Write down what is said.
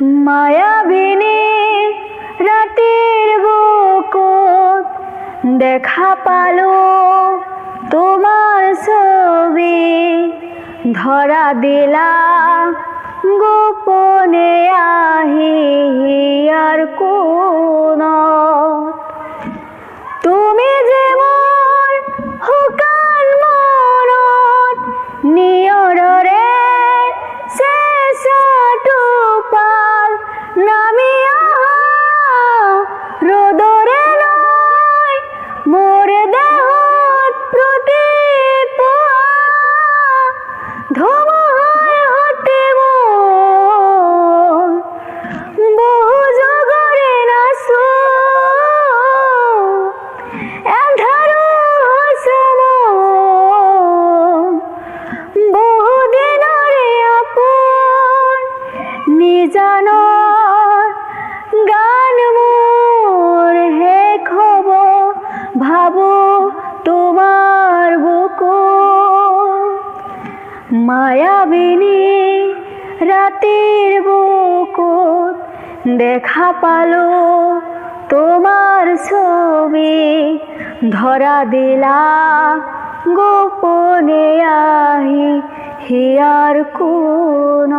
মায়াবিনী রাতের বুকুত দেখা পালো তোমার ছবি, ধরা দিলা গোপনে আহি আর কোন তুমি যে মোর শুকান মনত নিয়ৰৰে চেষ্টাটো পাল নামি অহা ৰ'দৰে লৈ মোৰ দেহত প্ৰতিপুৱা ধুমুহাৰ সতে মোৰ বহু জগৰে নাচো এন্ধাৰো হৈছে মোৰ বহু দিনৰে আপোন নিজানৰ গান মোৰ শেষ হ'ব ভাবো তোমাৰ বুকুত মায়াবিনী ৰাতিৰ বুকুত দেখা পালো তোমার ছবি, ধরা দিলা গোপনে আহি হিয়ার কোন